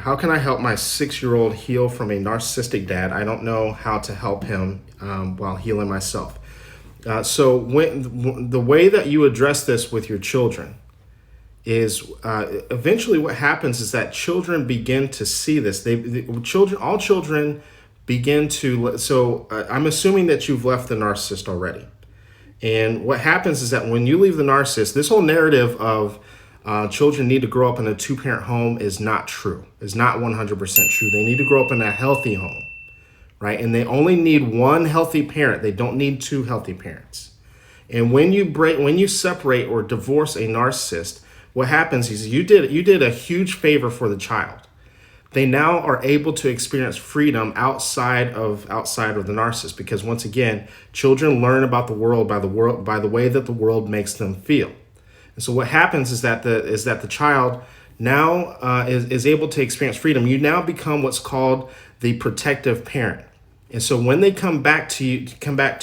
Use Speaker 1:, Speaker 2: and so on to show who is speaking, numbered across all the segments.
Speaker 1: how can I help my 6-year-old heal from a narcissistic dad? I don't know how to help him while healing myself. So the way that you address this with your children is eventually what happens is that children begin to see this. All children begin to. So I'm assuming that you've left the narcissist already. And what happens is that when you leave the narcissist, this whole narrative of children need to grow up in a two-parent home is not true. Is not 100% true. They need to grow up in a healthy home, right? And they only need one healthy parent. They don't need two healthy parents. And when you separate or divorce a narcissist, what happens is you did a huge favor for the child. They now are able to experience freedom outside of the narcissist, because once again, children learn about the world by the way that the world makes them feel. And so what happens is that the child now is able to experience freedom. You now become what's called the protective parent. And so when they come back to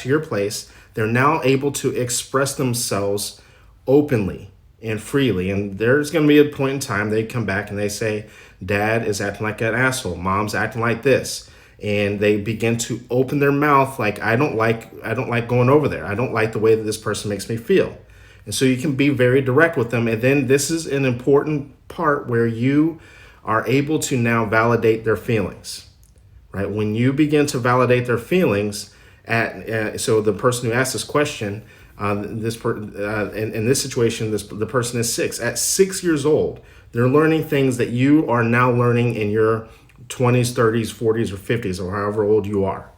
Speaker 1: your place, they're now able to express themselves openly and freely. And there's going to be a point in time they come back and they say, Dad is acting like an asshole. Mom's acting like this. And they begin to open their mouth like, I don't like going over there. I don't like the way that this person makes me feel. And so you can be very direct with them. And then this is an important part where you are able to now validate their feelings, right? When you begin to validate their feelings, so the person who asked this question, in this situation, the person is 6. At 6 years old, they're learning things that you are now learning in your 20s, 30s, 40s, or 50s, or however old you are,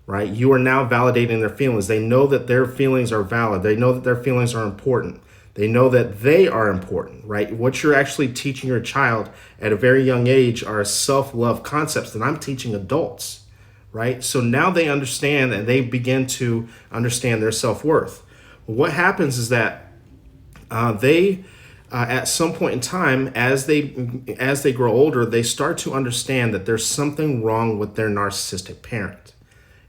Speaker 1: right? You are now validating their feelings. They know that their feelings are valid. They know that their feelings are important. They know that they are important, right? What you're actually teaching your child at a very young age are self-love concepts that I'm teaching adults, right? So now they understand, and they begin to understand their self-worth. What happens is that they at some point in time, as they grow older, they start to understand that there's something wrong with their narcissistic parent.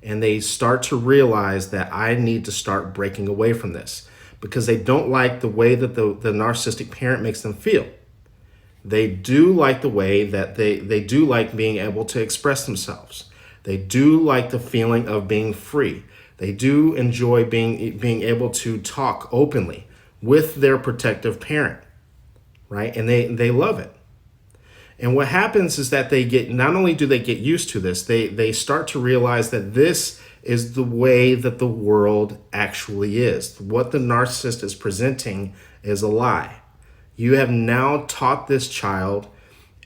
Speaker 1: And they start to realize that I need to start breaking away from this, because they don't like the way that the narcissistic parent makes them feel. They do like the way that they do like being able to express themselves. They do like the feeling of being free. They do enjoy being able to talk openly with their protective parent, right? And they love it. And what happens is that not only do they get used to this, they start to realize that this is the way that the world actually is. What the narcissist is presenting is a lie. You have now taught this child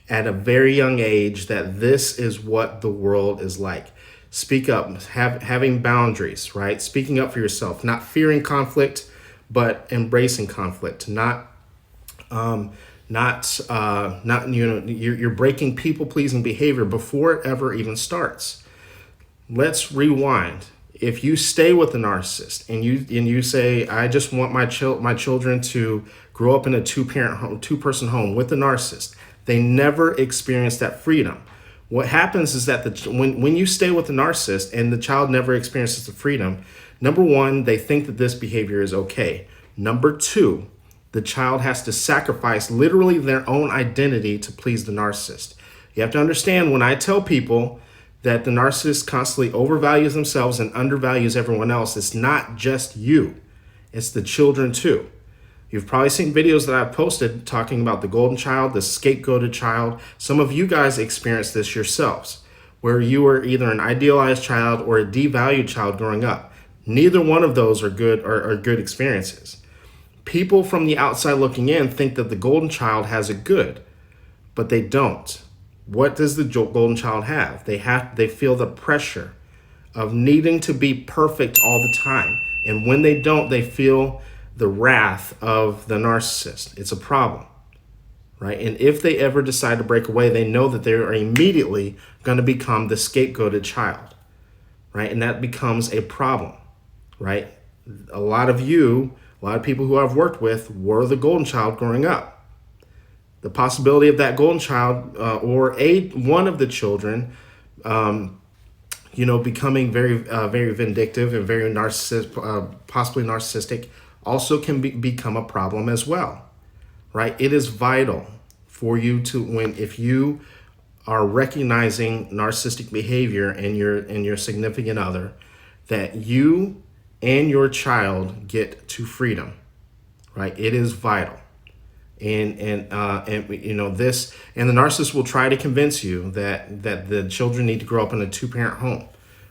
Speaker 1: at a very young age that this is what the world is like. Speak up, having boundaries, right? Speaking up for yourself, not fearing conflict, but embracing conflict. You're breaking people-pleasing behavior before it ever even starts. Let's rewind. If you stay with the narcissist and you say, I just want my children to grow up in a two-person home with the narcissist, they never experience that freedom. What happens is that when you stay with the narcissist and the child never experiences the freedom, number one, they think that this behavior is okay. Number two, the child has to sacrifice literally their own identity to please the narcissist. You have to understand, when I tell people that the narcissist constantly overvalues themselves and undervalues everyone else, it's not just you, it's the children too. You've probably seen videos that I've posted talking about the golden child, the scapegoated child. Some of you guys experienced this yourselves, where you were either an idealized child or a devalued child growing up. Neither one of those are good experiences. People from the outside looking in think that the golden child has it good, but they don't. What does the golden child have? They feel the pressure of needing to be perfect all the time. And when they don't, they feel the wrath of the narcissist. It's a problem, right? And if they ever decide to break away, they know that they are immediately going to become the scapegoated child, right? And that becomes a problem, right? A lot of people who I've worked with were the golden child growing up. The possibility of that golden child or one of the children, becoming very, very vindictive and very possibly narcissistic, also can become a problem as well, right? It is vital for you if you are recognizing narcissistic behavior in your significant other, that you and your child get to freedom, right? It is vital. And you know this, and the narcissist will try to convince you that the children need to grow up in a two-parent home,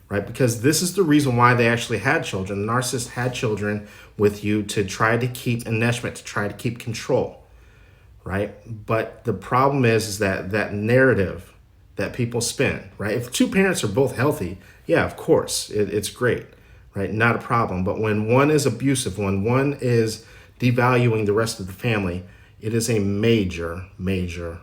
Speaker 1: right? Because this is the reason why they actually had children. The narcissist had children with you to try to keep enmeshment, to try to keep control, right? But the problem is that narrative that people spin, right? If two parents are both healthy, yeah, of course, it's great, right? Not a problem. But when one is abusive, when one is devaluing the rest of the family, it is a major, major